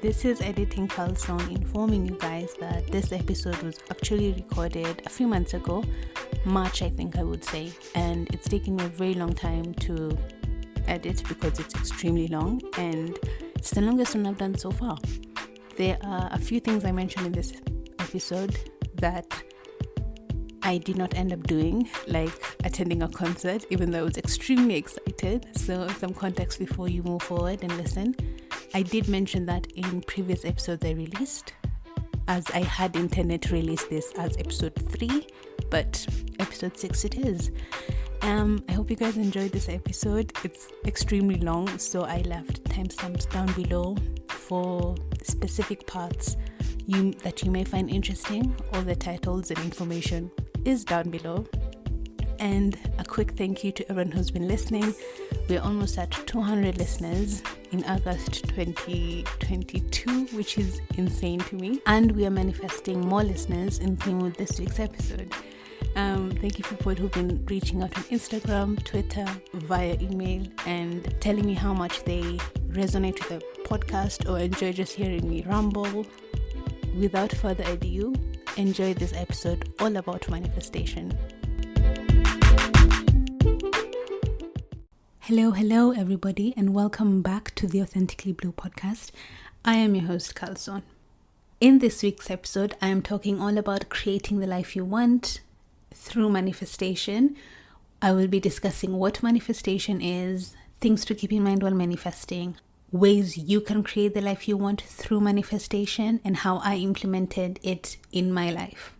This is Editing Carlson informing you guys that this episode was actually recorded a few months ago, March I think I would say, and it's taken me a very long time to edit because it's extremely long and it's the longest one I've done so far. There are a few things I mentioned in this episode that I did not end up doing, like attending a concert, even though I was extremely excited. So some context before you move forward and listen. I did mention that in previous episodes I released, as I had intended to release this as episode 3, but episode 6 it is. I hope you guys enjoyed this episode. It's extremely long, so I left timestamps down below for specific parts that you may find interesting. All the titles and information is down below. And a quick thank you to everyone who's been listening. We're almost at 200 listeners in August 2022, which is insane to me. And we are manifesting more listeners into this week's episode. Thank you for people who've been reaching out on Instagram, Twitter, via email, and telling me how much they resonate with the podcast or enjoy just hearing me ramble. Without further ado, enjoy this episode all about manifestation. Hello everybody, and welcome back to the Authentically Blue podcast. I am your host Carlson. In this week's episode, I am talking all about creating the life you want through manifestation. I will be discussing what manifestation is, things to keep in mind while manifesting, ways you can create the life you want through manifestation, and how I implemented it in my life.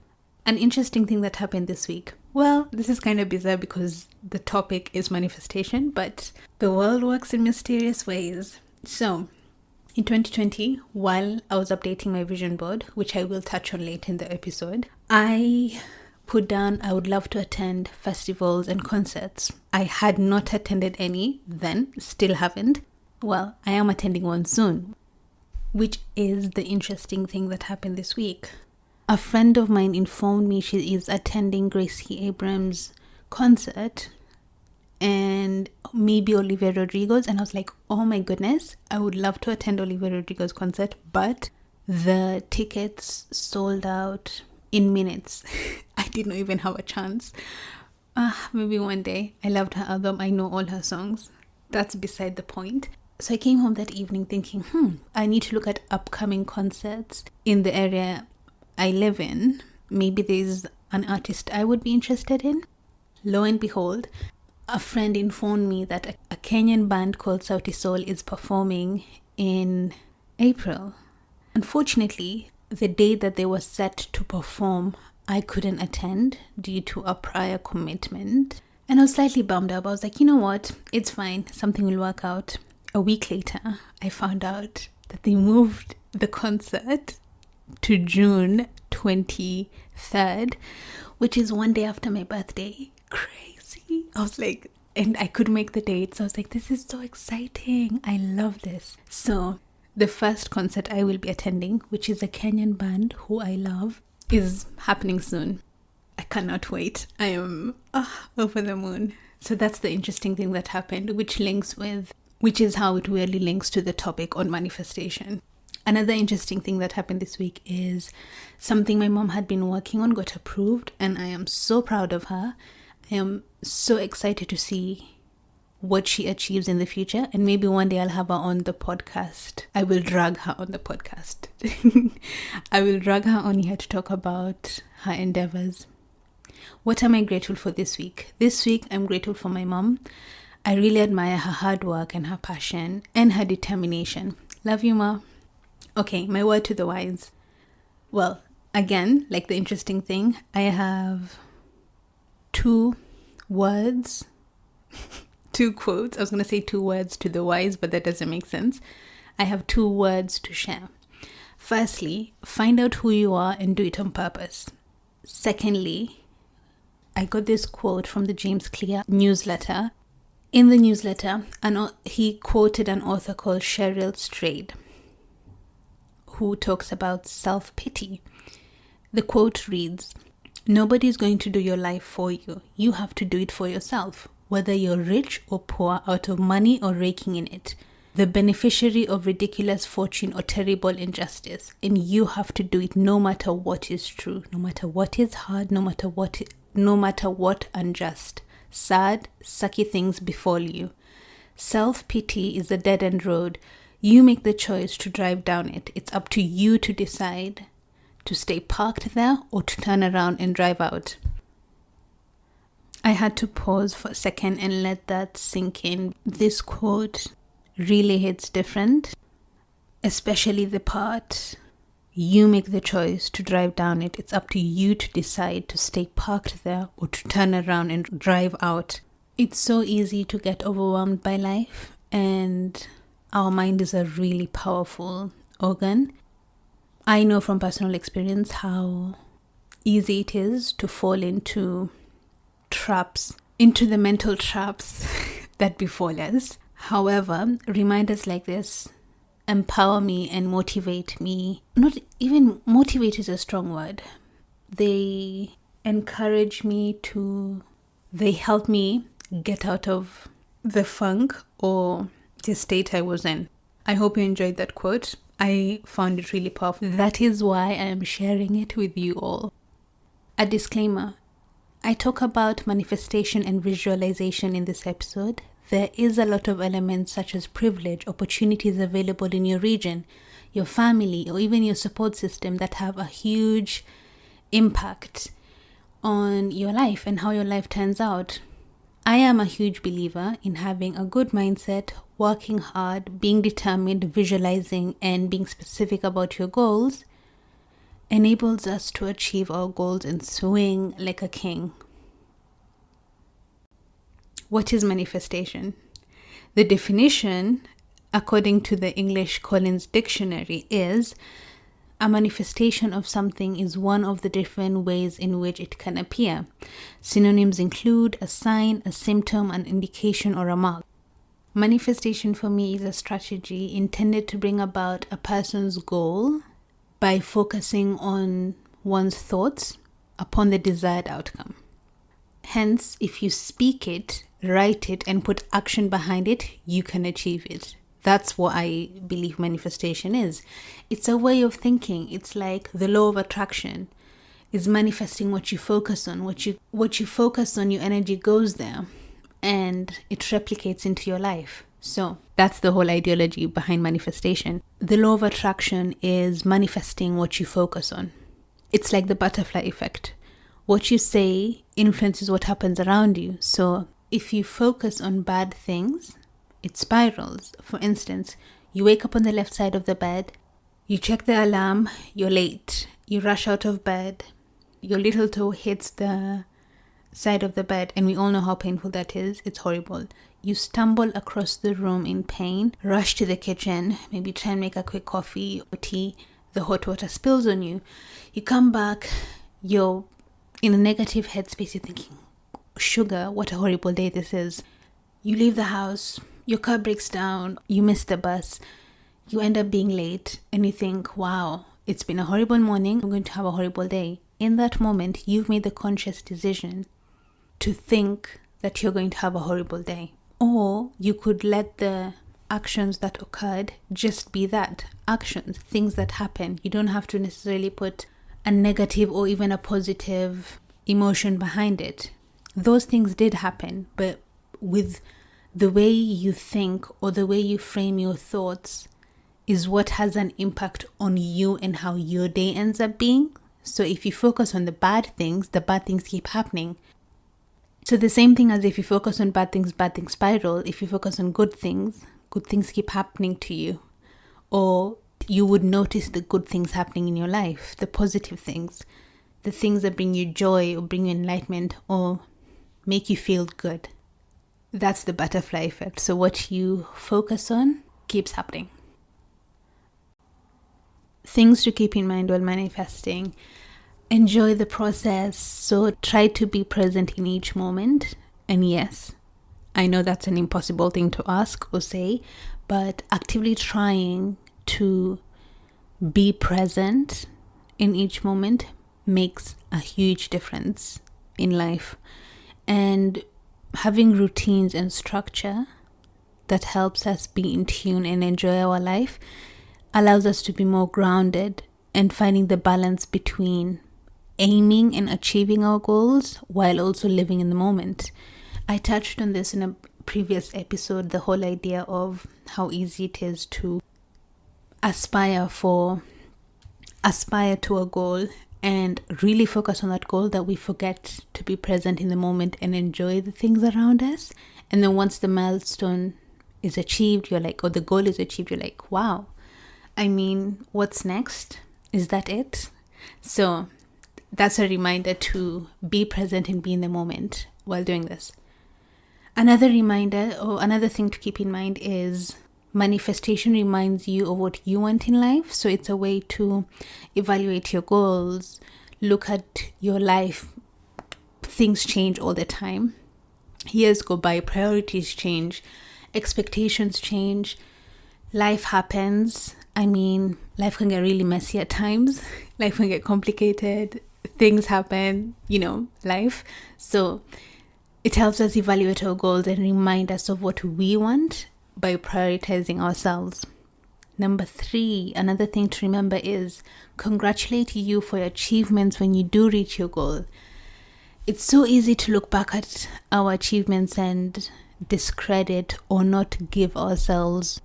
An interesting thing that happened this week. Well, this is kind of bizarre because the topic is manifestation, but the world works in mysterious ways. So, in 2020, while I was updating my vision board, which I will touch on later in the episode, I put down I would love to attend festivals and concerts. I had not attended any then, still haven't. Well, I am attending one soon, which is the interesting thing that happened this week. A friend of mine informed me she is attending Gracie Abrams' concert and maybe Olivia Rodrigo's, and I was like, oh my goodness, I would love to attend Olivia Rodrigo's concert, but the tickets sold out in minutes. I didn't even have a chance. Maybe one day. I loved her album. I know all her songs. That's beside the point. So I came home that evening thinking, I need to look at upcoming concerts in the area I live in. Maybe there's an artist I would be interested in. Lo and behold, a friend informed me that a Kenyan band called Sauti Sol is performing in April. Unfortunately, the day that they were set to perform, I couldn't attend due to a prior commitment. And I was slightly bummed up. I was like, you know what? It's fine. Something will work out. A week later, I found out that they moved the concert to June 23rd, which is one day after my birthday. Crazy. I was like, and I could make the date. So I was like, this is so exciting. I love this. So the first concert I will be attending, which is a Kenyan band who I love, is happening soon. I cannot wait. I am over the moon. So that's the interesting thing that happened, which is how it really links to the topic on manifestation. Another interesting thing that happened this week is something my mom had been working on got approved, and I am so proud of her. I am so excited to see what she achieves in the future, and maybe one day I'll have her on the podcast. I will drag her on the podcast. I will drag her on here to talk about her endeavors. What am I grateful for this week? This week I'm grateful for my mom. I really admire her hard work and her passion and her determination. Love you, Ma. Okay, my word to the wise. Well, again, like the interesting thing, I have 2 words, 2 quotes. I was going to say 2 words to the wise, but that doesn't make sense. I have 2 words to share. Firstly, find out who you are and do it on purpose. Secondly, I got this quote from the James Clear newsletter. In the newsletter, he quoted an author called Cheryl Strayed, who talks about self-pity. The quote reads, "Nobody's going to do your life for you. You have to do it for yourself, whether you're rich or poor, out of money or raking in it. the beneficiary of ridiculous fortune or terrible injustice. And you have to do it no matter what is true, no matter what is hard, no matter what unjust, sad, sucky things befall you. Self-pity is a dead-end road. You make the choice to drive down it. It's up to you to decide to stay parked there or to turn around and drive out. I had to pause for a second and let that sink in. This quote really hits different, especially the part, you make the choice to drive down it. It's up to you to decide to stay parked there or to turn around and drive out. It's so easy to get overwhelmed by life, and our mind is a really powerful organ. I know from personal experience how easy it is to fall into the mental traps that befall us. However, reminders like this empower me and motivate me. Not even motivate is a strong word. They encourage me they help me get out of the funk or the state I was in. I hope you enjoyed that quote. I found it really powerful. That is why I am sharing it with you all. A disclaimer. I talk about manifestation and visualization in this episode. There is a lot of elements such as privilege, opportunities available in your region, your family, or even your support system that have a huge impact on your life and how your life turns out. I am a huge believer in having a good mindset, working hard, being determined, visualizing, and being specific about your goals enables us to achieve our goals and swing like a king. What is manifestation? The definition, according to the English Collins Dictionary, is a manifestation of something is one of the different ways in which it can appear. Synonyms include a sign, a symptom, an indication, or a mark. Manifestation for me is a strategy intended to bring about a person's goal by focusing on one's thoughts upon the desired outcome. Hence, if you speak it, write it, and put action behind it, you can achieve it. That's what I believe manifestation is. It's a way of thinking. It's like the law of attraction is manifesting what you focus on. What you focus on, your energy goes there and it replicates into your life. So that's the whole ideology behind manifestation. The law of attraction is manifesting what you focus on. It's like the butterfly effect. What you say influences what happens around you. So if you focus on bad things, it spirals. For instance, you wake up on the left side of the bed, you check the alarm, you're late, you rush out of bed, your little toe hits the side of the bed, and we all know how painful that is. It's horrible. You stumble across the room in pain, rush to the kitchen, maybe try and make a quick coffee or tea. The hot water spills on you. You come back, you're in a negative headspace. You're thinking, sugar, what a horrible day this is. You leave the house, your car breaks down, you miss the bus, you end up being late, and you think, wow, it's been a horrible morning, I'm going to have a horrible day. In that moment, you've made the conscious decision to think that you're going to have a horrible day. Or you could let the actions that occurred just be that, actions, things that happen. You don't have to necessarily put a negative or even a positive emotion behind it. Those things did happen, but with the way you think or the way you frame your thoughts is what has an impact on you and how your day ends up being. So if you focus on the bad things keep happening. So the same thing as if you focus on bad things spiral. If you focus on good things keep happening to you. Or you would notice the good things happening in your life, the positive things, the things that bring you joy or bring you enlightenment or make you feel good. That's the butterfly effect. So what you focus on keeps happening. Things to keep in mind while manifesting. Enjoy the process. So try to be present in each moment. And yes, I know that's an impossible thing to ask or say, but actively trying to be present in each moment makes a huge difference in life. And having routines and structure that helps us be in tune and enjoy our life, allows us to be more grounded and finding the balance between aiming and achieving our goals while also living in the moment. I touched on this in a previous episode, the whole idea of how easy it is to aspire to a goal and really focus on that goal, that we forget to be present in the moment and enjoy the things around us. And then once the milestone is achieved, you're like, or the goal is achieved, you're like, wow, I mean, what's next? Is that it? So that's a reminder to be present and be in the moment while doing this. Another reminder, or another thing to keep in mind, is manifestation reminds you of what you want in life. So it's a way to evaluate your goals, look at your life. Things change all the time. Years go by, priorities change, expectations change, life happens. I mean, life can get really messy at times. Life can get complicated. Things happen, life. So it helps us evaluate our goals and remind us of what we want by prioritizing ourselves. Number 3, another thing to remember is congratulate you for your achievements when you do reach your goal. It's so easy to look back at our achievements and discredit or not give ourselves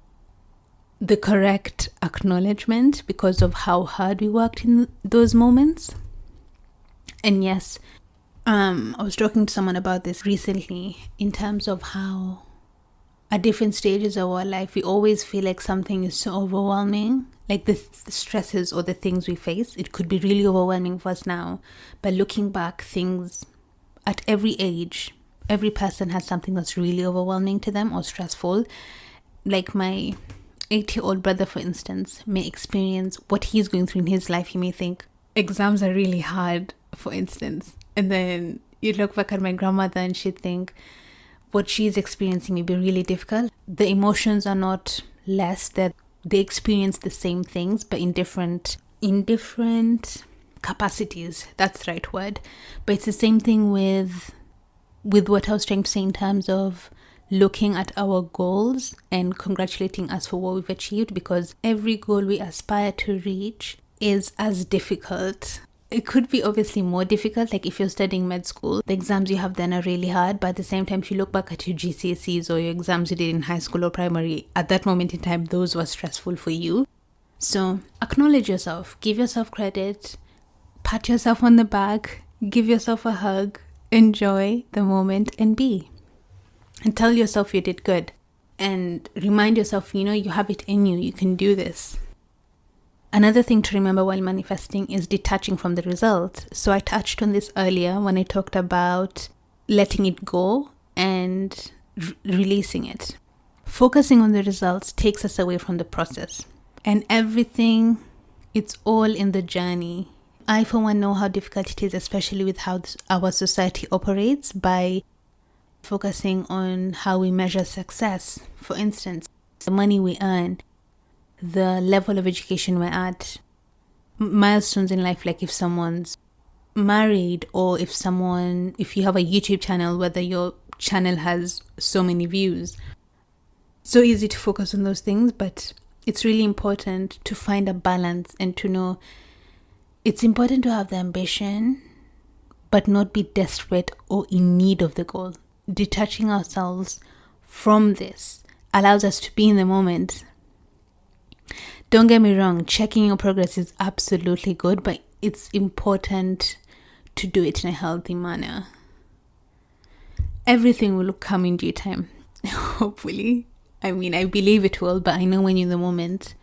the correct acknowledgement because of how hard we worked in those moments. And yes, I was talking to someone about this recently in terms of how at different stages of our life, we always feel like something is so overwhelming, like the stresses or the things we face. It could be really overwhelming for us now, but looking back, things at every age, every person has something that's really overwhelming to them or stressful. Like my 8-year-old brother, for instance, may experience what he's going through in his life. He may think exams are really hard, for instance. And then you look back at my grandmother and she'd think what she's experiencing may be really difficult. The emotions are not less, that they experience the same things, but in different capacities. That's the right word. But it's the same thing with what I was trying to say in terms of looking at our goals and congratulating us for what we've achieved, because every goal we aspire to reach is as difficult. It could be obviously more difficult, like if you're studying med school, the exams you have then are really hard, but at the same time, if you look back at your GCSEs or your exams you did in high school or primary, at that moment in time, those were stressful for you. So acknowledge yourself, give yourself credit, pat yourself on the back, give yourself a hug, enjoy the moment and be. And tell yourself you did good. And remind yourself, you have it in you, you can do this. Another thing to remember while manifesting is detaching from the result. So I touched on this earlier when I talked about letting it go and releasing it. Focusing on the results takes us away from the process. And everything, it's all in the journey. I, for one, know how difficult it is, especially with how our society operates, by focusing on how we measure success. For instance, the money we earn, the level of education we're at, milestones in life, like if someone's married or if you have a YouTube channel, whether your channel has so many views. So easy to focus on those things, but it's really important to find a balance and to know it's important to have the ambition, but not be desperate or in need of the goal. Detaching ourselves from this allows us to be in the moment. Don't get me wrong, checking your progress is absolutely good, but it's important to do it in a healthy manner. Everything will come in due time, hopefully. I mean, I believe it will, but I know when you're in the moment,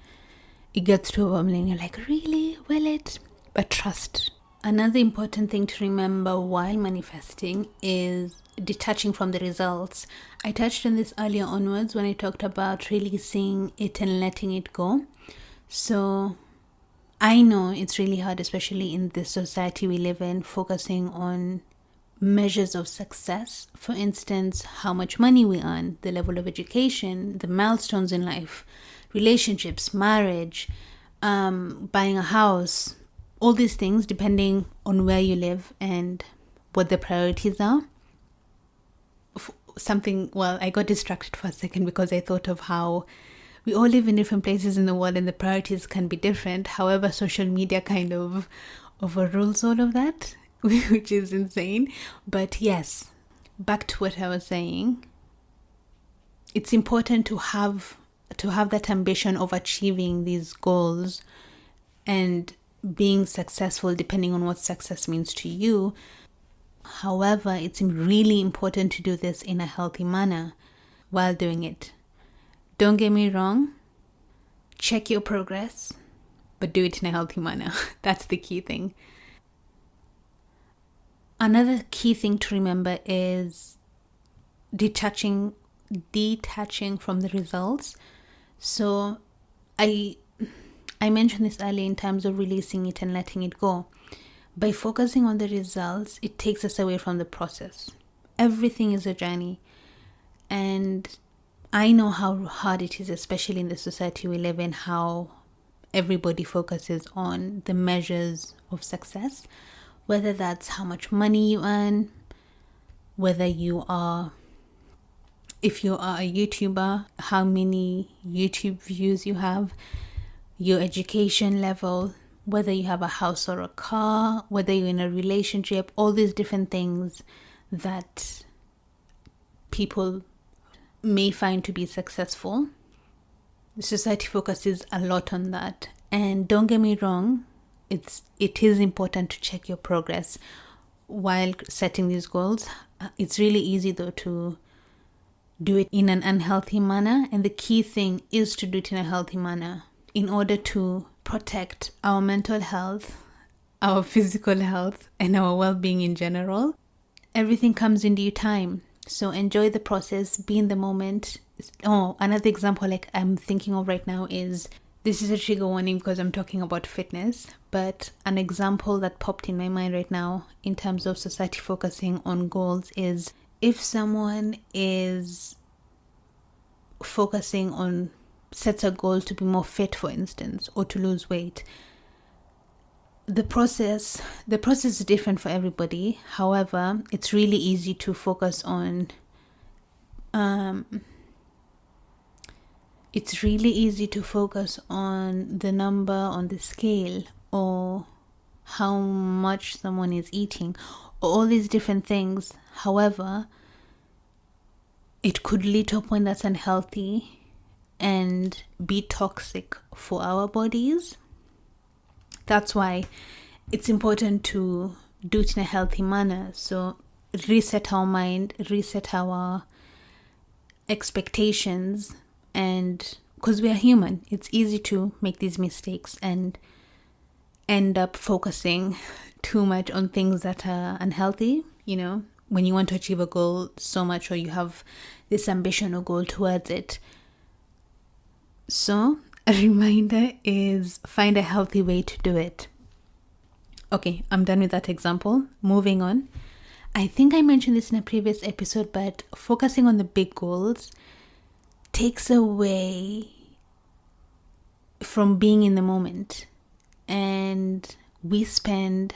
it gets too overwhelming. You're like, really? Will it? But trust. Another important thing to remember while manifesting is detaching from the results. I touched on this earlier onwards when I talked about releasing it and letting it go. So I know it's really hard, especially in the society we live in, focusing on measures of success. For instance, how much money we earn, the level of education, the milestones in life, relationships, marriage, buying a house, all these things depending on where you live and what the priorities are. I got distracted for a second because I thought of how we all live in different places in the world and the priorities can be different. However, social media kind of overrules all of that, which is insane. But yes, back to what I was saying. It's important to have that ambition of achieving these goals and being successful, depending on what success means to you. However, it's really important to do this in a healthy manner while doing it. Don't get me wrong, check your progress, but do it in a healthy manner. That's the key thing. Another key thing to remember is detaching from the results. So I mentioned this earlier in terms of releasing it and letting it go. By focusing on the results, it takes us away from the process. Everything is a journey. And I know how hard it is, especially in the society we live in, how everybody focuses on the measures of success, whether that's how much money you earn, whether if you are a YouTuber, how many YouTube views you have, your education level, whether you have a house or a car, whether you're in a relationship, all these different things that people may find to be successful. The society focuses a lot on that. And don't get me wrong, it is important to check your progress while setting these goals. It's really easy though to do it in an unhealthy manner, and the key thing is to do it in a healthy manner in order to protect our mental health, our physical health, and our well-being in general. Everything comes in due time. So enjoy the process, be in the moment. Another example like I'm thinking of right now is, this is a trigger warning because I'm talking about fitness, but an example that popped in my mind right now in terms of society focusing on goals is, if someone is sets a goal to be more fit, for instance, or to lose weight, the process is different for everybody. However, it's really easy to focus on the number on the scale, or how much someone is eating, or all these different things. However, it could lead to a point that's unhealthy and be toxic for our bodies. That's why it's important to do it in a healthy manner. So reset our mind, reset our expectations, and because we are human, it's easy to make these mistakes and end up focusing too much on things that are unhealthy, when you want to achieve a goal so much, or you have this ambition or goal towards it. So a reminder is, find a healthy way to do it. Okay, I'm done with that example. Moving on. I think I mentioned this in a previous episode, but focusing on the big goals takes away from being in the moment. And we spend...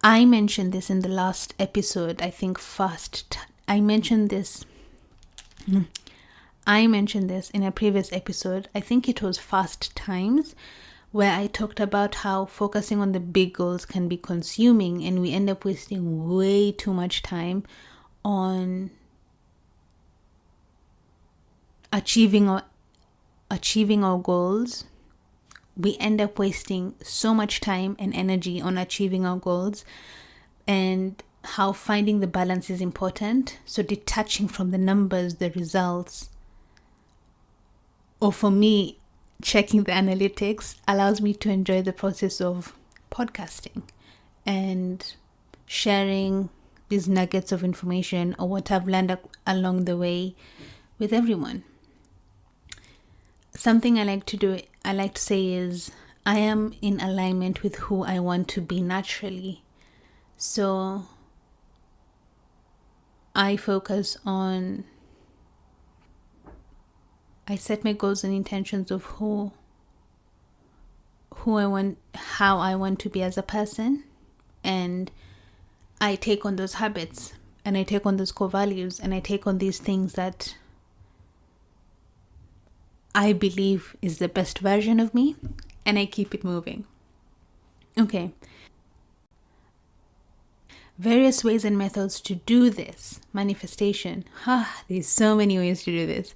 I mentioned this in the last episode, I think I mentioned this in a previous episode. I think it was Fast Times, where I talked about how focusing on the big goals can be consuming, and we end up wasting way too much time on achieving our goals. We end up wasting so much time and energy on achieving our goals, and how finding the balance is important. So detaching from the numbers, the results, or for me, checking the analytics allows me to enjoy the process of podcasting and sharing these nuggets of information or what I've learned along the way with everyone. Something I like to say is, I am in alignment with who I want to be naturally. So I set my goals and intentions of who I want, how I want to be as a person, and I take on those habits and I take on those core values, and I take on these things that I believe is the best version of me, and I keep it moving. Okay. Various ways and methods to do this manifestation. There's so many ways to do this.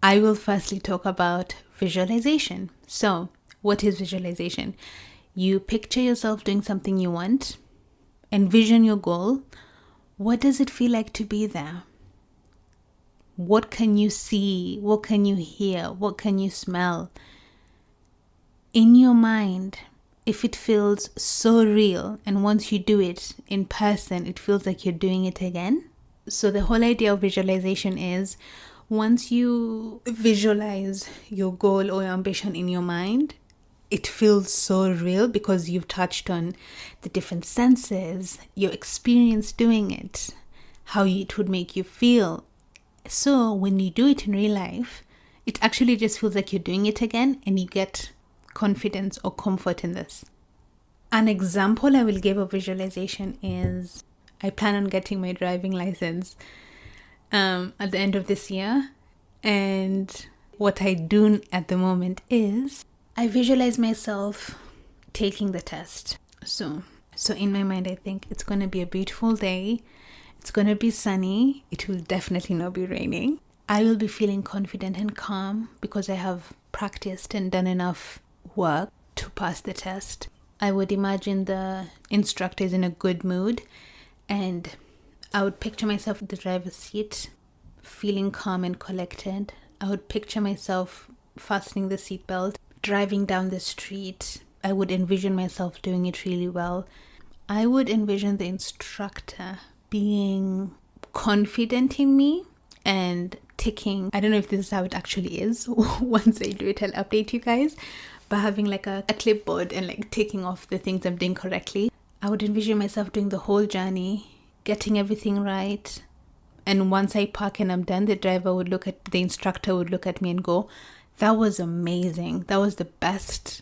I will firstly talk about visualization. So, what is visualization? You picture yourself doing something you want, envision your goal. What does it feel like to be there? What can you see? What can you hear? What can you smell? In your mind, if it feels so real, and once you do it in person, it feels like you're doing it again. So the whole idea of visualization is, once you visualize your goal or your ambition in your mind, it feels so real because you've touched on the different senses, your experience doing it, how it would make you feel. So when you do it in real life, it actually just feels like you're doing it again, and you get confidence or comfort in this. An example I will give of visualization is, I plan on getting my driving license at the end of this year. And what I do at the moment is I visualize myself taking the test. So in my mind, I think it's going to be a beautiful day. It's going to be sunny. It will definitely not be raining. I will be feeling confident and calm because I have practiced and done enough work to pass the test. I would imagine the instructor is in a good mood, and I would picture myself in the driver's seat, feeling calm and collected. I would picture myself fastening the seatbelt, driving down the street. I would envision myself doing it really well. I would envision the instructor being confident in me and ticking. I don't know if this is how it actually is. Once I do it, I'll update you guys. But having like a clipboard and like ticking off the things I'm doing correctly. I would envision myself doing the whole journey, getting everything right. And once I park and I'm done, the instructor would look at me and go, "That was amazing. That was the best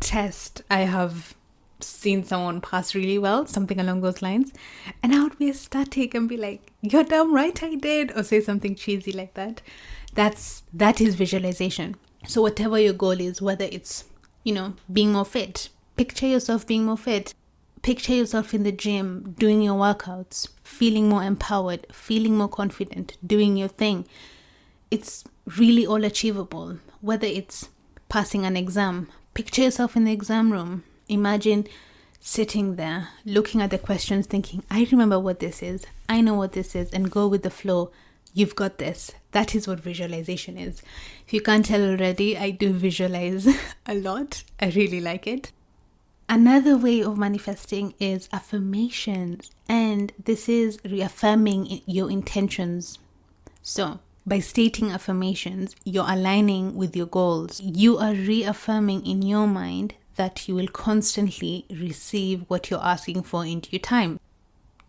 test I have seen someone pass really well," something along those lines. And I would be ecstatic and be like, "You're damn right I did," or say something cheesy like that. That is visualization. So whatever your goal is, whether it's, being more fit, picture yourself being more fit. Picture yourself in the gym, doing your workouts, feeling more empowered, feeling more confident, doing your thing. It's really all achievable. Whether it's passing an exam, picture yourself in the exam room. Imagine sitting there, looking at the questions, thinking, "I remember what this is. I know what this is," and go with the flow. You've got this. That is what visualization is. If you can't tell already, I do visualize a lot. I really like it. Another way of manifesting is affirmations, and this is reaffirming your intentions. So, by stating affirmations, you're aligning with your goals. You are reaffirming in your mind that you will constantly receive what you're asking for in due time.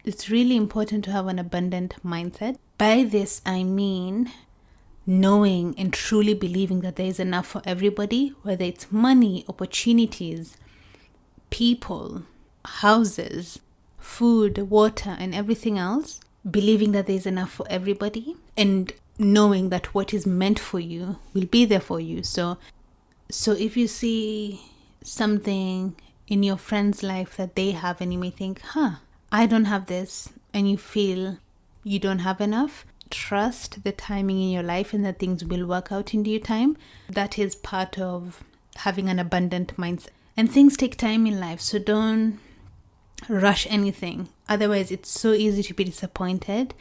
It's really important to have an abundant mindset. By this, I mean knowing and truly believing that there is enough for everybody, whether it's money, opportunities, people, houses, food, water, and everything else. Believing that there's enough for everybody, and knowing that what is meant for you will be there for you. So if you see something in your friend's life that they have, and you may think, I don't have this, and you feel you don't have enough, trust the timing in your life and that things will work out in due time. That is part of having an abundant mindset. And things take time in life, so don't rush anything. Otherwise, it's so easy to be disappointed,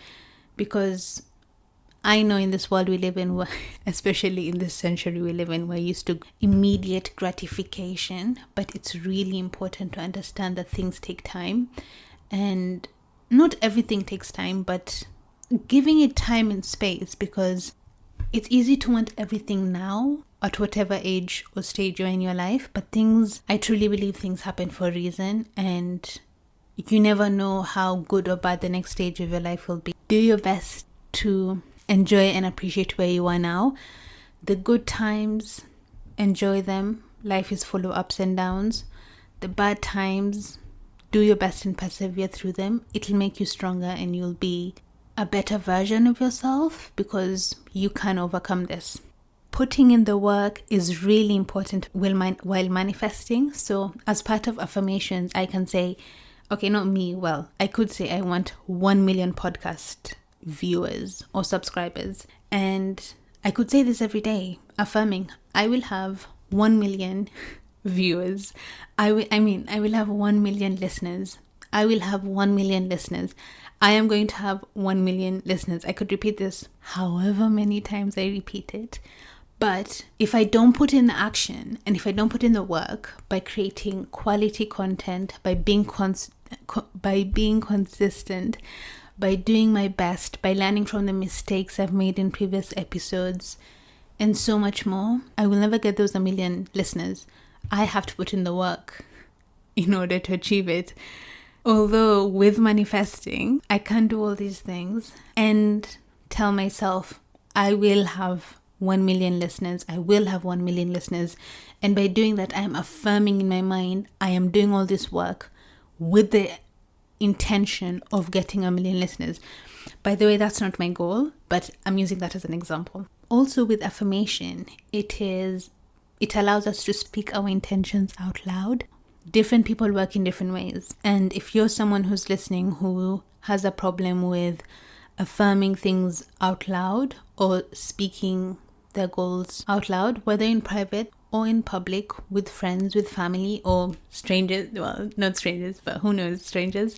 because I know in this world we live in, especially in this century we live in, we're used to immediate gratification, but it's really important to understand that things take time. And not everything takes time, but giving it time and space, because it's easy to want everything now at whatever age or stage you're in your life. But I truly believe things happen for a reason, and you never know how good or bad the next stage of your life will be. Do your best to enjoy and appreciate where you are now. The good times, enjoy them. Life is full of ups and downs. The bad times, do your best and persevere through them, it'll make you stronger and you'll be a better version of yourself because you can overcome this. Putting in the work is really important while manifesting. So as part of affirmations, I can say, okay, not me, well, I could say I want 1 million podcast viewers or subscribers. And I could say this every day, affirming, I will have 1 million viewers. I will have 1 million listeners. I will have 1 million listeners. I am going to have 1 million listeners. I could repeat this however many times I repeat it. But if I don't put in the action and if I don't put in the work by creating quality content, by being consistent, by doing my best, by learning from the mistakes I've made in previous episodes, and so much more, I will never get those 1 million listeners. I have to put in the work in order to achieve it. Although with manifesting, I can do all these things and tell myself, I will have 1 million listeners. I will have 1 million listeners. And by doing that, I am affirming in my mind, I am doing all this work with the intention of getting 1 million listeners. By the way, that's not my goal, but I'm using that as an example. Also with affirmation, it allows us to speak our intentions out loud. Different people work in different ways. And if you're someone who's listening who has a problem with affirming things out loud or speaking their goals out loud, whether in private or in public, with friends, with family, or strangers, well, not strangers, but who knows, strangers,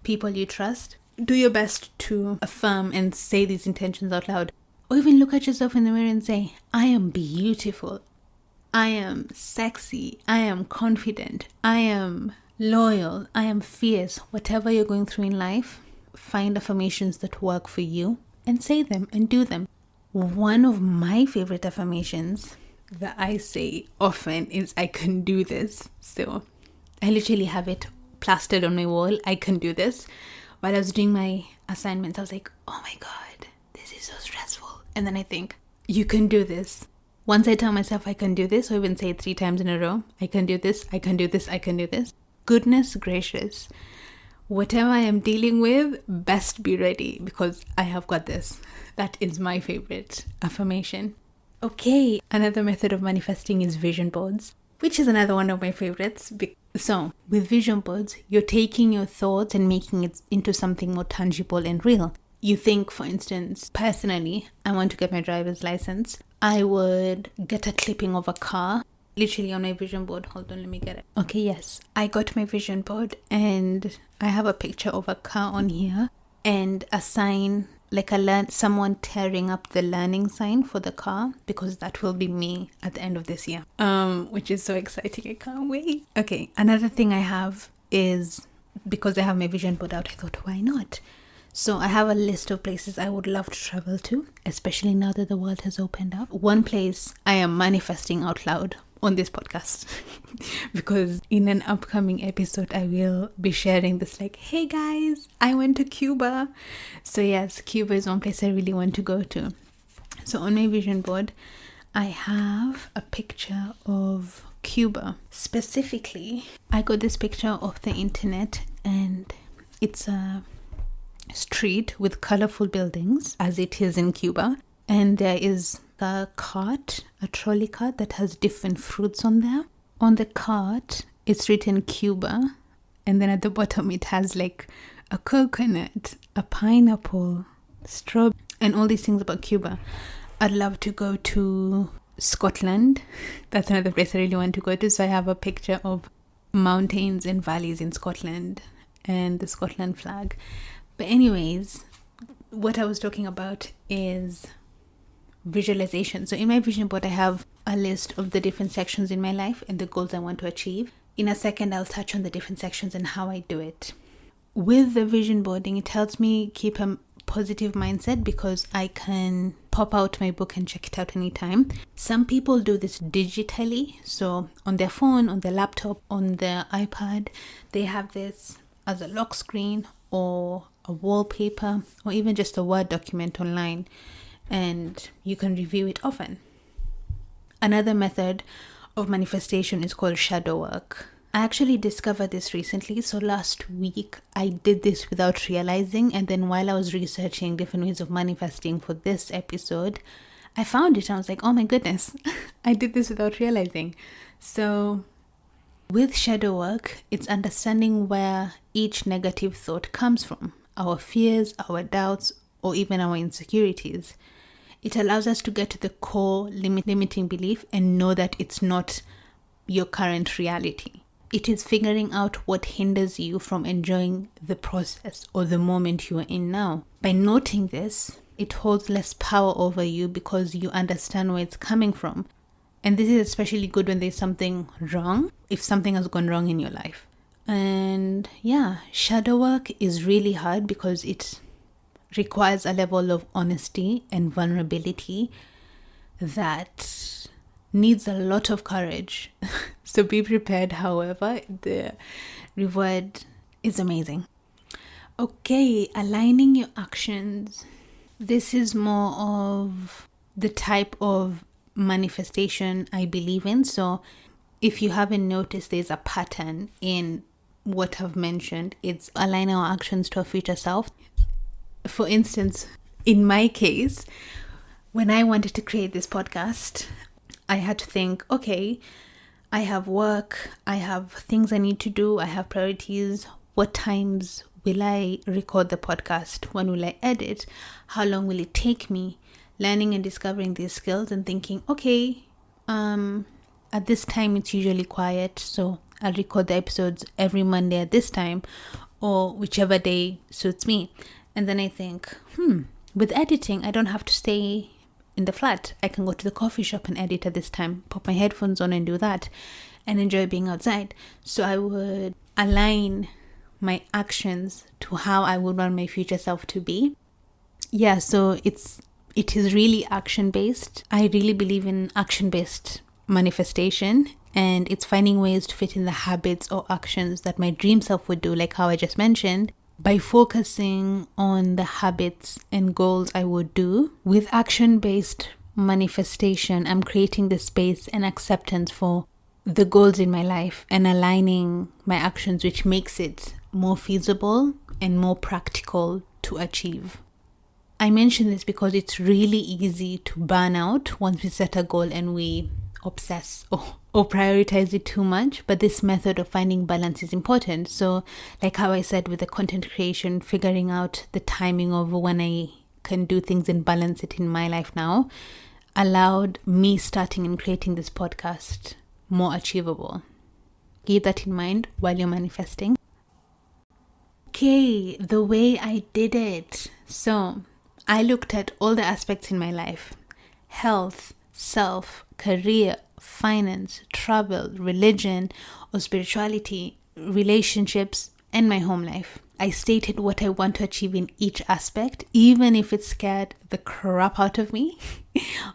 people you trust, do your best to affirm and say these intentions out loud. Or even look at yourself in the mirror and say, I am beautiful. I am sexy. I am confident. I am loyal. I am fierce. Whatever you're going through in life, find affirmations that work for you and say them and do them. One of my favorite affirmations that I say often is, I can do this. So I literally have it plastered on my wall. I can do this. While I was doing my assignments, I was like, oh my God, this is so stressful. And then I think, you can do this. Once I tell myself I can do this, or even say it 3 times in a row, I can do this, I can do this, I can do this. Goodness gracious. Whatever I am dealing with, best be ready because I have got this. That is my favorite affirmation. Okay, another method of manifesting is vision boards, which is another one of my favorites. So, with vision boards, you're taking your thoughts and making it into something more tangible and real. You think, for instance, personally, I want to get my driver's license. I would get a clipping of a car, literally on my vision board. Hold on, let me get it. Okay, yes, I got my vision board and I have a picture of a car on here and a sign, like someone tearing up the learning sign for the car, because that will be me at the end of this year, which is so exciting. I can't wait. Okay, another thing I have is, because I have my vision board out, I thought, why not? So I have a list of places I would love to travel to, especially now that the world has opened up. One place I am manifesting out loud on this podcast because in an upcoming episode I will be sharing this, like, hey guys, I went to Cuba. So yes, Cuba is one place I really want to go to. So on my vision board I have a picture of Cuba. Specifically, I got this picture off the internet and it's a street with colorful buildings, as it is in Cuba, and there is a trolley cart that has different fruits on there. On the cart it's written Cuba, and then at the bottom it has like a coconut, a pineapple, strawberry, and all these things about Cuba. I'd love to go to Scotland. That's another place I really want to go to. So I have a picture of mountains and valleys in Scotland and the Scotland flag. But anyways, what I was talking about is visualization. So in my vision board, I have a list of the different sections in my life and the goals I want to achieve. In a second, I'll touch on the different sections and how I do it. With the vision boarding, it helps me keep a positive mindset because I can pop out my book and check it out anytime. Some people do this digitally. So on their phone, on their laptop, on their iPad, they have this as a lock screen or a wallpaper or even just a Word document online, and you can review it often. Another method of manifestation is called shadow work. I actually discovered this recently. So last week, I did this without realizing. And then while I was researching different ways of manifesting for this episode, I found it. I was like, oh my goodness, I did this without realizing. So with shadow work, it's understanding where each negative thought comes from, our fears, our doubts, or even our insecurities. It allows us to get to the core limiting belief and know that it's not your current reality. It is figuring out what hinders you from enjoying the process or the moment you are in now. By noting this, it holds less power over you because you understand where it's coming from. And this is especially good when there's something wrong, if something has gone wrong in your life. And yeah, shadow work is really hard because it requires a level of honesty and vulnerability that needs a lot of courage. So be prepared. However, the reward is amazing. Okay, aligning your actions. This is more of the type of manifestation I believe in. So if you haven't noticed, there's a pattern in what I've mentioned. It's aligning our actions to our future self. For instance, in my case, when I wanted to create this podcast, I had to think, okay, I have work, I have things I need to do, I have priorities. What times will I record the podcast? When will I edit? How long will it take me? Learning and discovering these skills and thinking, okay, at this time it's usually quiet, so I'll record the episodes every Monday at this time, or whichever day suits me. And then I think, with editing, I don't have to stay in the flat. I can go to the coffee shop and edit at this time, pop my headphones on and do that, and enjoy being outside. So I would align my actions to how I would want my future self to be. Yeah, so it is really action-based. I really believe in action-based manifestation, and it's finding ways to fit in the habits or actions that my dream self would do, like how I just mentioned. By focusing on the habits and goals I would do, with action-based manifestation, I'm creating the space and acceptance for the goals in my life and aligning my actions, which makes it more feasible and more practical to achieve. I mention this because it's really easy to burn out once we set a goal and we obsess or prioritize it too much. But this method of finding balance is important. So like how I said with the content creation, figuring out the timing of when I can do things and balance it in my life now allowed me starting and creating this podcast more achievable. Keep that in mind while you're manifesting. Okay, the way I did it. So I looked at all the aspects in my life: health, self, career, finance, travel, religion or spirituality, relationships, and my home life. I stated what I want to achieve in each aspect, even if it scared the crap out of me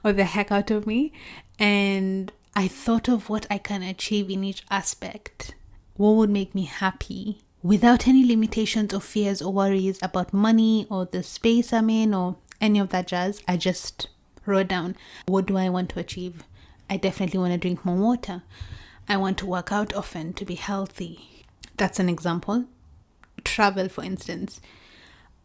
or the heck out of me. And I thought of what I can achieve in each aspect. What would make me happy without any limitations or fears or worries about money or the space I'm in or any of that jazz. I just wrote down, what do I want to achieve? I definitely want to drink more water. I want to work out often to be healthy. That's an example. Travel, for instance.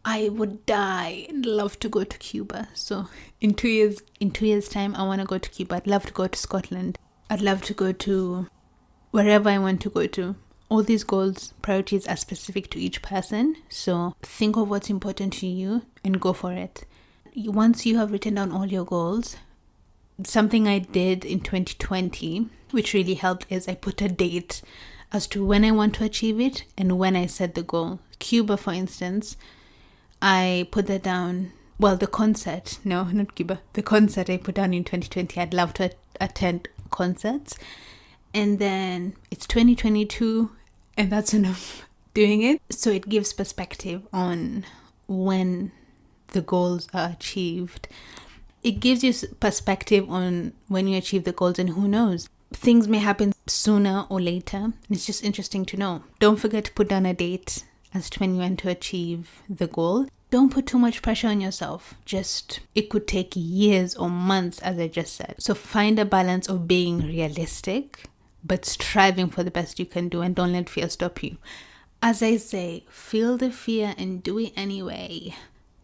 I would die and love to go to Cuba. So in 2 years time, I want to go to Cuba. I'd love to go to Scotland. I'd love to go to wherever I want to go to. All these goals, priorities are specific to each person. So think of what's important to you and go for it. Once you have written down all your goals, something I did in 2020, which really helped, is I put a date as to when I want to achieve it and when I set the goal. Cuba, for instance, I put that down. Well, the concert, no, not Cuba. The concert I put down in 2020. I'd love to attend concerts. And then it's 2022 and that's enough doing it. So it gives perspective on when the goals are achieved. It gives you perspective on when you achieve the goals, and who knows, things may happen sooner or later. It's just interesting to know. Don't forget to put down a date as to when you want to achieve the goal. Don't put too much pressure on yourself. It could take years or months, as I just said. So find a balance of being realistic but striving for the best you can do, and don't let fear stop you. As I say, feel the fear and do it anyway.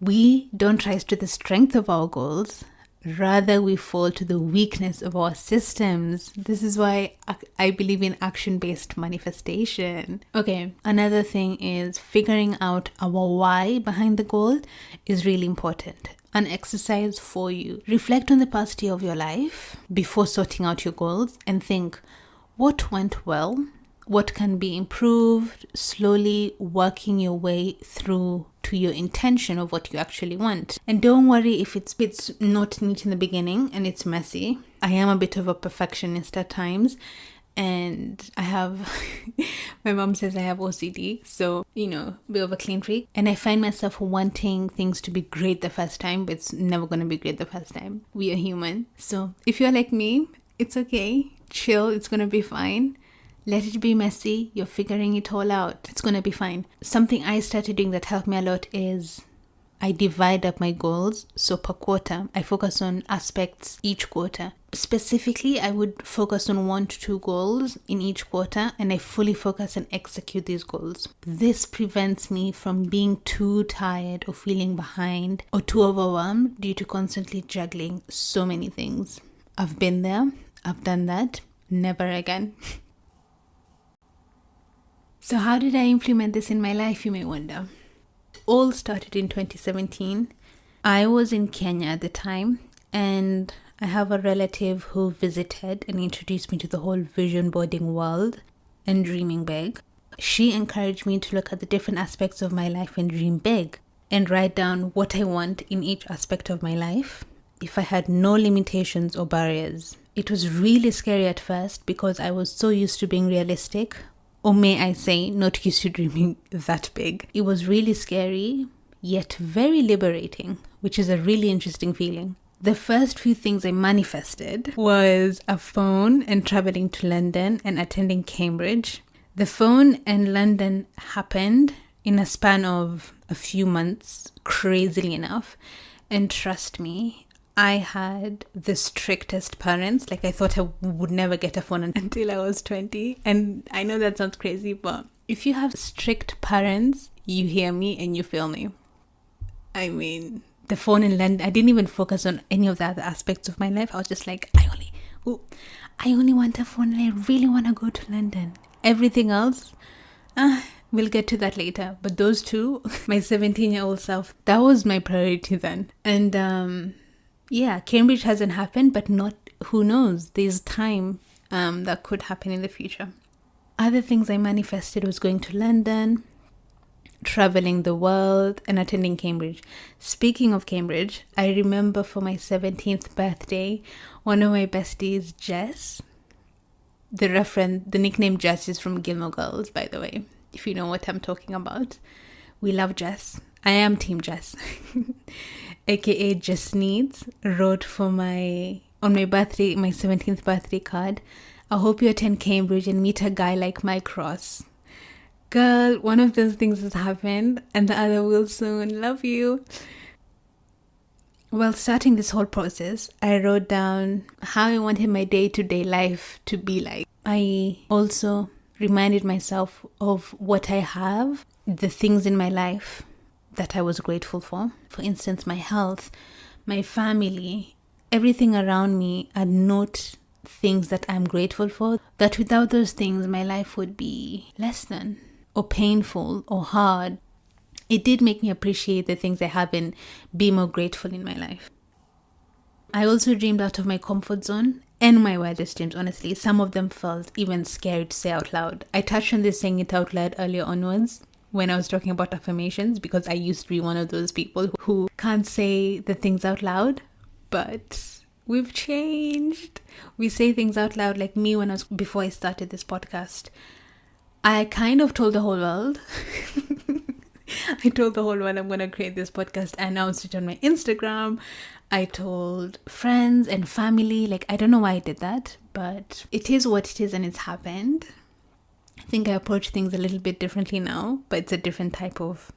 We don't rise to the strength of our goals. Rather, we fall to the weakness of our systems. This is why I believe in action-based manifestation. Okay, another thing is figuring out our why behind the goal is really important. An exercise for you. Reflect on the past year of your life before sorting out your goals and think, what went well? What can be improved? Slowly working your way through to your intention of what you actually want. And don't worry if it's not neat in the beginning and it's messy. I am a bit of a perfectionist at times, and I have, my mom says I have OCD, so, bit of a clean freak. And I find myself wanting things to be great the first time, but it's never going to be great the first time. We are human. So if you're like me, it's okay. Chill, it's going to be fine. Let it be messy. You're figuring it all out. It's going to be fine. Something I started doing that helped me a lot is I divide up my goals. So per quarter, I focus on aspects each quarter. Specifically, I would focus on 1 to 2 goals in each quarter, and I fully focus and execute these goals. This prevents me from being too tired or feeling behind or too overwhelmed due to constantly juggling so many things. I've been there. I've done that. Never again. So how did I implement this in my life, you may wonder? All started in 2017. I was in Kenya at the time, and I have a relative who visited and introduced me to the whole vision boarding world and dreaming big. She encouraged me to look at the different aspects of my life and dream big and write down what I want in each aspect of my life if I had no limitations or barriers. It was really scary at first because I was so used to being realistic, or may I say, not used to dreaming that big. It was really scary, yet very liberating, which is a really interesting feeling. The first few things I manifested was a phone and traveling to London and attending Cambridge. The phone and London happened in a span of a few months, crazily enough. And trust me, I had the strictest parents. Like, I thought I would never get a phone until I was 20. And I know that sounds crazy, but if you have strict parents, you hear me and you feel me. I mean, the phone in London, I didn't even focus on any of the other aspects of my life. I was just like, I only want a phone and I really want to go to London. Everything else, we'll get to that later. But those two, my 17-year-old self, that was my priority then. And yeah, Cambridge hasn't happened, but not, who knows, there's time that could happen in the future. Other things I manifested was going to London, traveling the world, and attending Cambridge. Speaking of Cambridge, I remember for my 17th birthday, one of my besties, Jess, the nickname Jess is from Gilmore Girls, by the way, if you know what I'm talking about. We love Jess. I am Team Jess. AKA Just Needs, wrote on my birthday, my 17th birthday card, I hope you attend Cambridge and meet a guy like Mike Ross. Girl, one of those things has happened and the other will soon. Love you. While starting this whole process, I wrote down how I wanted my day-to-day life to be like. I also reminded myself of what I have, the things in my life that I was grateful for. For instance, my health, my family, everything around me are not things that I'm grateful for. That without those things, my life would be less than, or painful, or hard. It did make me appreciate the things I have and be more grateful in my life. I also dreamed out of my comfort zone and my wildest dreams, honestly. Some of them felt even scary to say out loud. I touched on this saying it out loud earlier onwards, when I was talking about affirmations, because I used to be one of those people who can't say the things out loud, but we've changed. We say things out loud. Like me, before I started this podcast, I kind of told the whole world. I told the whole world I'm going to create this podcast. I announced it on my Instagram. I told friends and family. Like, I don't know why I did that, but it is what it is and it's happened. I think I approach things a little bit differently now, but it's a different type of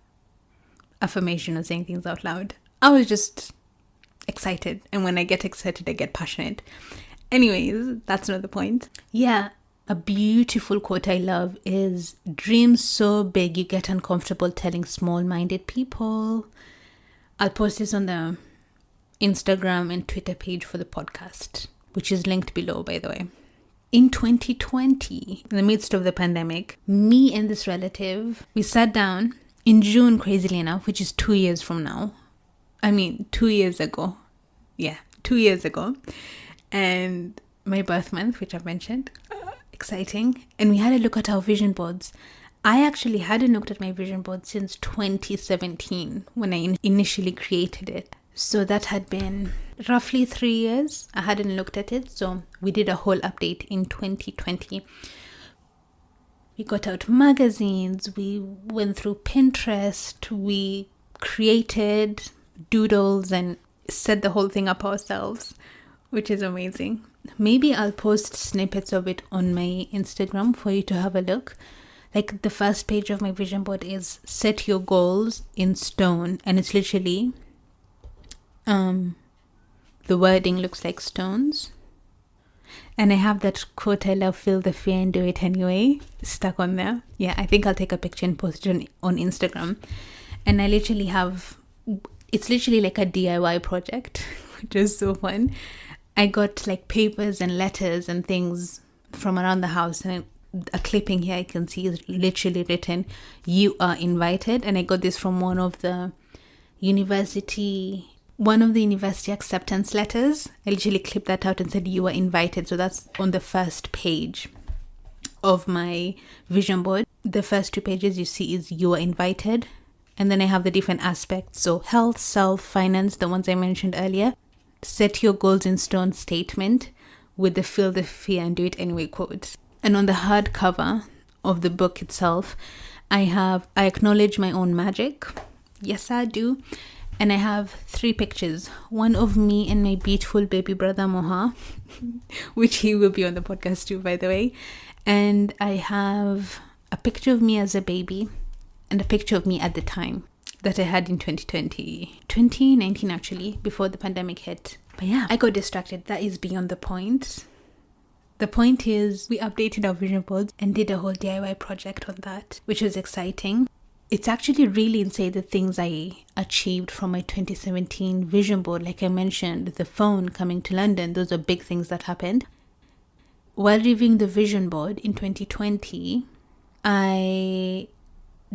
affirmation of saying things out loud. I was just excited, and when I get excited, I get passionate. Anyways, that's not the point. Yeah, A beautiful quote I love is, dream so big you get uncomfortable telling small-minded people. I'll post this on the Instagram and Twitter page for the podcast, which is linked below, by the way. In 2020, in the midst of the pandemic, me and this relative, we sat down in June, crazily enough, which is 2 years from now. 2 years ago. Yeah, 2 years ago. And my birth month, which I've mentioned. Exciting. And we had a look at our vision boards. I actually hadn't looked at my vision board since 2017 when I initially created it. So that had been roughly 3 years. I hadn't looked at it. So we did a whole update in 2020. We got out magazines. We went through Pinterest. We created doodles and set the whole thing up ourselves, which is amazing. Maybe I'll post snippets of it on my Instagram for you to have a look. Like, the first page of my vision board is set your goals in stone, and it's literally the wording looks like stones. And I have that quote, I love, feel the fear and do it anyway, stuck on there. Yeah, I think I'll take a picture and post it on Instagram. And I literally have, it's literally like a DIY project, which is so fun. I got like papers and letters and things from around the house, and a clipping here I can see is literally written, "You are invited." And I got this from one of the university acceptance letters. I literally clipped that out and said, "You are invited." So that's on the first page of my vision board. The first 2 pages you see is "You are invited." And then I have the different aspects. So health, self, finance, the ones I mentioned earlier. Set your goals in stone statement with the feel the fear and do it anyway quote. And on the hardcover of the book itself, I acknowledge my own magic. Yes, I do. And I have 3 pictures. One of me and my beautiful baby brother Moha, which he will be on the podcast too, by the way. And I have a picture of me as a baby and a picture of me at the time that I had in 2019 actually, before the pandemic hit. But yeah, I got distracted. That is beyond the point. The point is, we updated our vision boards and did a whole DIY project on that, which was exciting. It's actually really insane the things I achieved from my 2017 vision board. Like I mentioned, the phone coming to London, those are big things that happened. While reviewing the vision board in 2020, I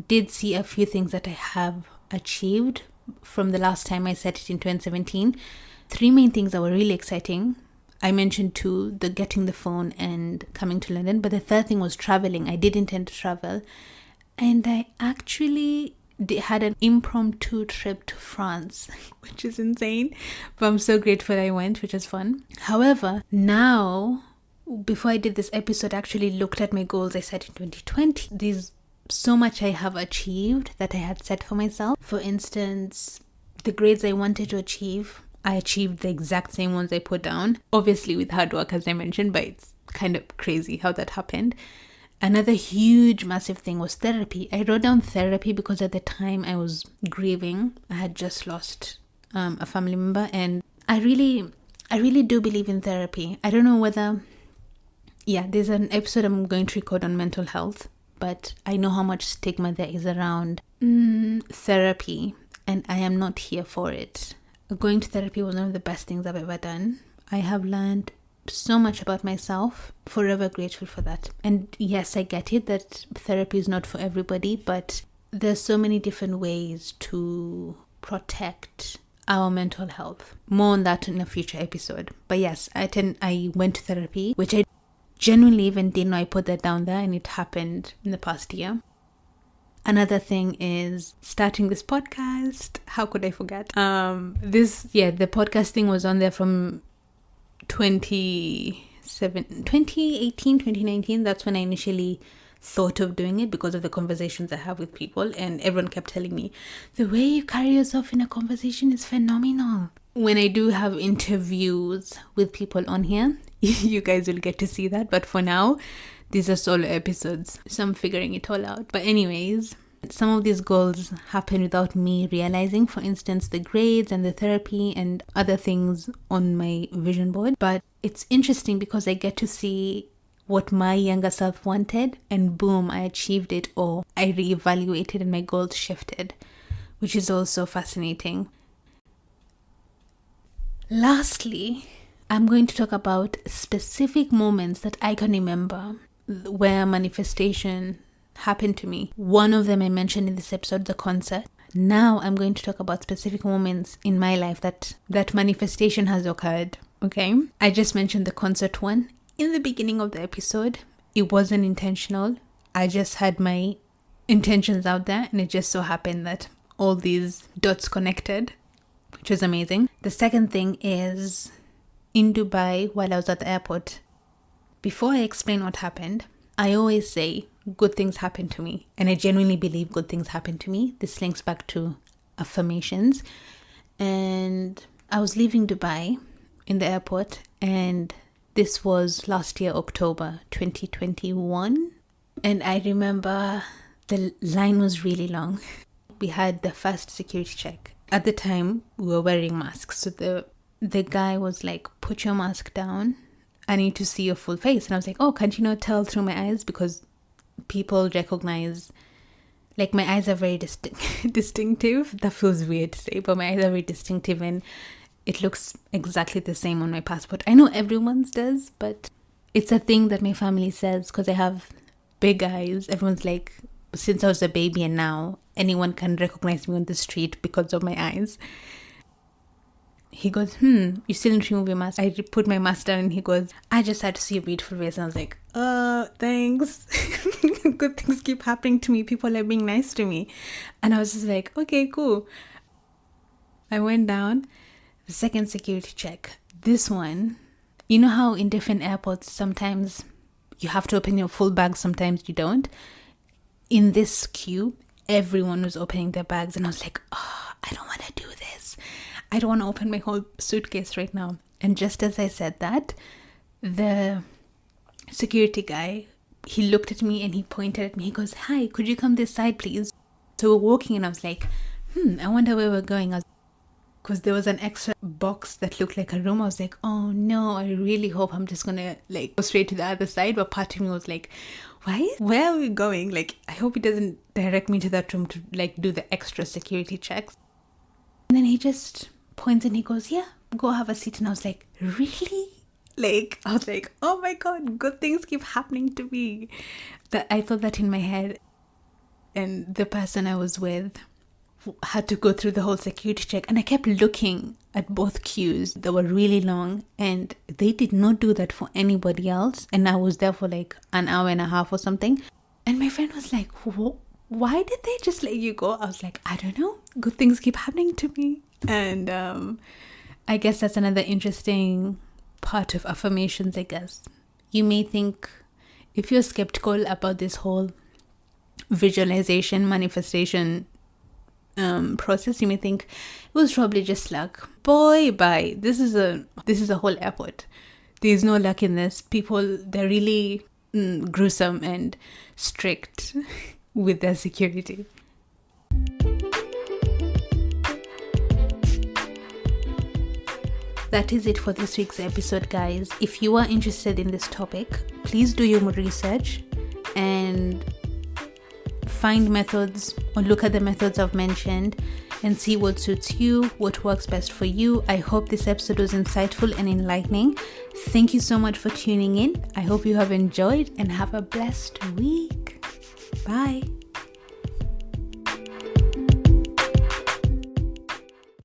did see a few things that I have achieved from the last time I set it in 2017. 3 main things that were really exciting. I mentioned 2, the getting the phone and coming to London, but the 3rd thing was traveling. I did intend to travel, and I actually had an impromptu trip to France, which is insane, but I'm so grateful I went, which is fun. However, now, before I did this episode, I actually looked at my goals I set in 2020. There's so much I have achieved that I had set for myself. For instance, the grades I wanted to achieve, I achieved the exact same ones I put down. Obviously with hard work, as I mentioned, but it's kind of crazy how that happened. Another huge, massive thing was therapy. I wrote down therapy because at the time I was grieving. I had just lost a family member, and I really do believe in therapy. I don't know whether, there's an episode I'm going to record on mental health, but I know how much stigma there is around therapy, and I am not here for it. Going to therapy was one of the best things I've ever done. I have learned so much about myself, forever grateful for that. And yes, I get it that therapy is not for everybody, but there's so many different ways to protect our mental health. More on that in a future episode. But yes, I went to therapy, which I genuinely even didn't know I put that down there, and it happened in the past year. Another thing is starting this podcast. How could I forget? The podcast thing was on there from 2018, 2019. That's when I initially thought of doing it because of the conversations I have with people, and everyone kept telling me, the way you carry yourself in a conversation is phenomenal. When I do have interviews with people on here, you guys will get to see that. But for now, these are solo episodes, so I'm figuring it all out. But anyways, some of these goals happen without me realizing. For instance, the grades and the therapy and other things on my vision board. But it's interesting because I get to see what my younger self wanted, and boom, I achieved it, or I reevaluated and my goals shifted, which is also fascinating. Lastly, I'm going to talk about specific moments that I can remember where manifestation happened to me. One of them I mentioned in this episode, the concert. Now I'm going to talk about specific moments in my life that manifestation has occurred. Okay? I just mentioned the concert one in the beginning of the episode. It wasn't intentional. I just had my intentions out there, and it just so happened that all these dots connected, which was amazing. The second thing is in Dubai while I was at the airport. Before I explain what happened, I always say good things happen to me, and I genuinely believe good things happen to me. This links back to affirmations. And I was leaving Dubai in the airport, and this was last year, October 2021. And I remember the line was really long. We had the first security check. At the time, we were wearing masks. So the guy was like, put your mask down. I need to see your full face. And I was like, oh, can't you not tell through my eyes? Because people recognize, like, my eyes are very distinctive. That feels weird to say, but my eyes are very distinctive, and it looks exactly the same on my passport. I know everyone's does, but it's a thing that my family says because I have big eyes. Everyone's like, since I was a baby and now anyone can recognize me on the street because of my eyes. He goes, you still didn't remove your mask? I put my mask down, and he goes, I just had to see your beautiful face. And I was like, thanks. Good things keep happening to me. People are being nice to me. And I was just like, okay, cool. I went down. The second security check. This one, you know how in different airports, sometimes you have to open your full bag, sometimes you don't. In this queue, everyone was opening their bags, and I was like, I don't want to do this. I don't want to open my whole suitcase right now. And just as I said that, the security guy, he looked at me and he pointed at me. He goes, hi, could you come this side, please? So we're walking, and I was like, I wonder where we're going. Because there was an extra box that looked like a room. I was like, oh no, I really hope I'm just going to like go straight to the other side. But part of me was like, where are we going? Like, I hope he doesn't direct me to that room to like do the extra security checks. And then he just points and he goes, yeah, go have a seat. And I was like, really? Like, I was like, oh my God, good things keep happening to me. That I thought that in my head. And the person I was with had to go through the whole security check, and I kept looking at both queues that were really long, and they did not do that for anybody else, and I was there for like an hour and a half or something. And my friend was like, why did they just let you go? I was like, I don't know, good things keep happening to me. And I guess that's another interesting part of affirmations. I guess you may think, if you're skeptical about this whole visualization manifestation process, you may think it was probably just luck. Boy, bye. This is a whole airport. There's no luck in this. People, they're really gruesome and strict with their security. That is it for this week's episode, guys. If you are interested in this topic, please do your research and find methods, or look at the methods I've mentioned, and see what suits you, what works best for you. I hope this episode was insightful and enlightening. Thank you so much for tuning in. I hope you have enjoyed, and have a blessed week. Bye.